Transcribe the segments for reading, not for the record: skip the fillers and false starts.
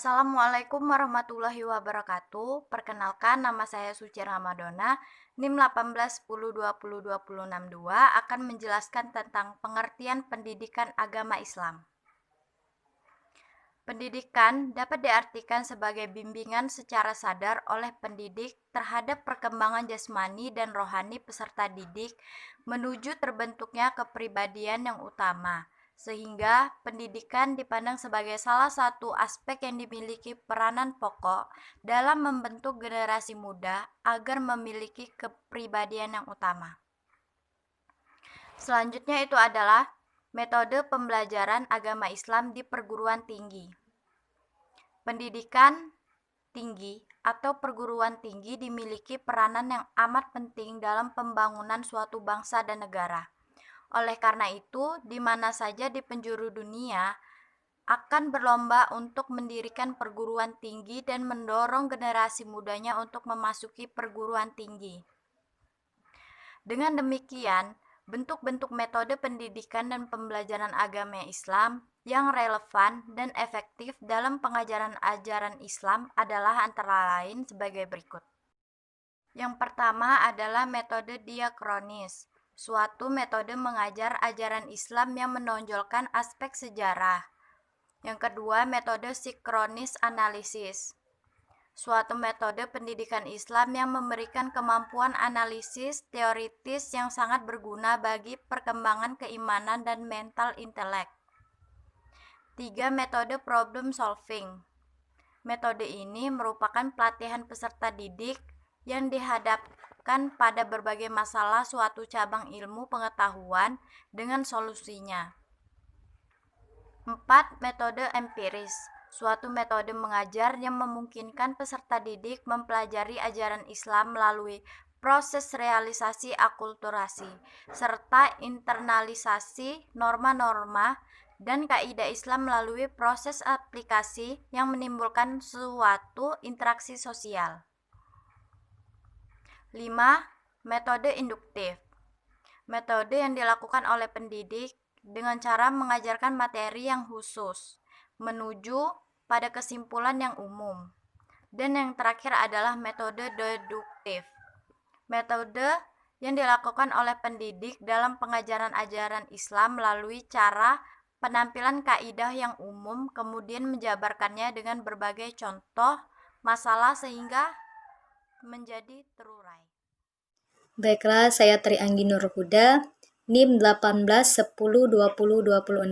Assalamualaikum warahmatullahi wabarakatuh. Perkenalkan, nama saya Suci Ramadona, NIM 1810202062 akan menjelaskan tentang pengertian pendidikan agama Islam. Pendidikan dapat diartikan sebagai bimbingan secara sadar oleh pendidik terhadap perkembangan jasmani dan rohani peserta didik menuju terbentuknya kepribadian yang utama, sehingga pendidikan dipandang sebagai salah satu aspek yang dimiliki peranan pokok dalam membentuk generasi muda agar memiliki kepribadian yang utama. Selanjutnya itu adalah metode pembelajaran agama Islam di perguruan tinggi. Pendidikan tinggi atau perguruan tinggi dimiliki peranan yang amat penting dalam pembangunan suatu bangsa dan negara. Oleh karena itu, di mana saja di penjuru dunia akan berlomba untuk mendirikan perguruan tinggi dan mendorong generasi mudanya untuk memasuki perguruan tinggi. Dengan demikian, bentuk-bentuk metode pendidikan dan pembelajaran agama Islam yang relevan dan efektif dalam pengajaran ajaran Islam adalah antara lain sebagai berikut. Yang pertama adalah metode diakronis, suatu metode mengajar ajaran Islam yang menonjolkan aspek sejarah. Yang kedua, metode sinkronis analisis, suatu metode pendidikan Islam yang memberikan kemampuan analisis teoritis yang sangat berguna bagi perkembangan keimanan dan mental intelek. 3. Metode problem solving. Metode ini merupakan pelatihan peserta didik yang dihadapkan pada berbagai masalah suatu cabang ilmu pengetahuan dengan solusinya. 4. Metode empiris, suatu metode mengajar yang memungkinkan peserta didik mempelajari ajaran Islam melalui proses realisasi akulturasi, serta internalisasi norma-norma dan kaidah Islam melalui proses aplikasi yang menimbulkan suatu interaksi sosial. 5. Metode induktif, metode yang dilakukan oleh pendidik dengan cara mengajarkan materi yang khusus menuju pada kesimpulan yang umum. Dan yang terakhir adalah metode deduktif, metode yang dilakukan oleh pendidik dalam pengajaran ajaran Islam melalui cara penampilan kaidah yang umum kemudian menjabarkannya dengan berbagai contoh masalah sehingga menjadi terurai. Baiklah, saya Tri Anggi Nur Huda, NIM 1810202065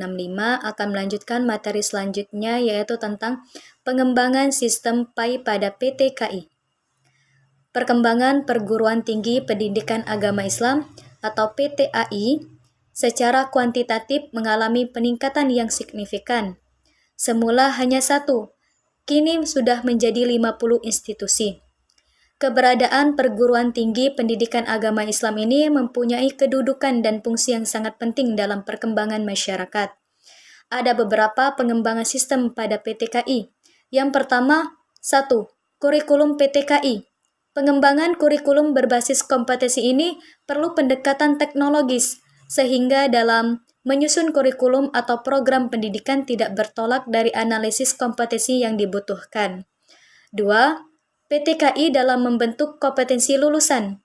akan melanjutkan materi selanjutnya yaitu tentang pengembangan sistem PAI pada PTKI. Perkembangan Perguruan Tinggi Pendidikan Agama Islam atau PTAI secara kuantitatif mengalami peningkatan yang signifikan. Semula hanya 1, kini sudah menjadi 50 institusi. Keberadaan perguruan tinggi pendidikan agama Islam ini mempunyai kedudukan dan fungsi yang sangat penting dalam perkembangan masyarakat. Ada beberapa pengembangan sistem pada PTKI. Yang pertama, 1. Kurikulum PTKI. Pengembangan kurikulum berbasis kompetensi ini perlu pendekatan teknologis, sehingga dalam menyusun kurikulum atau program pendidikan tidak bertolak dari analisis kompetensi yang dibutuhkan. 2. PTKI dalam membentuk kompetensi lulusan.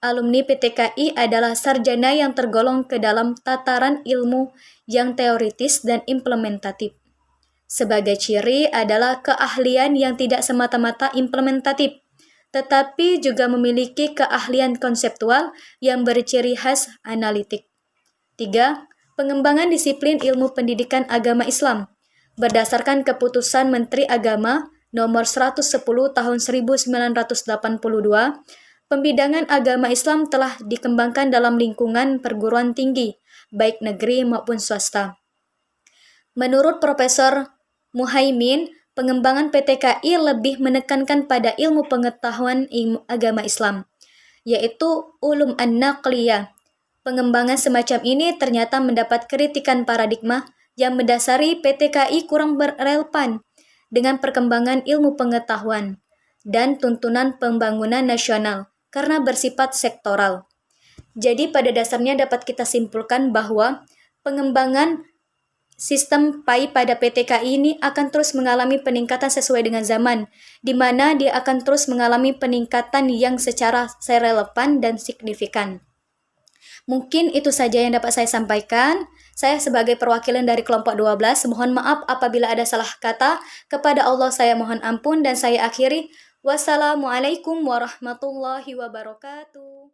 Alumni PTKI adalah sarjana yang tergolong ke dalam tataran ilmu yang teoritis dan implementatif. Sebagai ciri adalah keahlian yang tidak semata-mata implementatif, tetapi juga memiliki keahlian konseptual yang berciri khas analitik. 3. Pengembangan disiplin ilmu pendidikan agama Islam. Berdasarkan keputusan Menteri Agama Nomor 110 Tahun 1982, pembidangan agama Islam telah dikembangkan dalam lingkungan perguruan tinggi, baik negeri maupun swasta. Menurut Profesor Muhaimin, pengembangan PTKI lebih menekankan pada ilmu pengetahuan agama Islam, yaitu ulum an-naqliyah. Pengembangan semacam ini ternyata mendapat kritikan paradigma yang mendasari PTKI kurang berrelevan dengan perkembangan ilmu pengetahuan dan tuntunan pembangunan nasional karena bersifat sektoral. Jadi pada dasarnya dapat kita simpulkan bahwa pengembangan sistem PAI pada PTKI ini akan terus mengalami peningkatan sesuai dengan zaman, di mana dia akan terus mengalami peningkatan yang secara relevan dan signifikan. Mungkin itu saja yang dapat saya sampaikan. Saya sebagai perwakilan dari kelompok 12, mohon maaf apabila ada salah kata. Kepada Allah saya mohon ampun dan saya akhiri. Wassalamualaikum warahmatullahi wabarakatuh.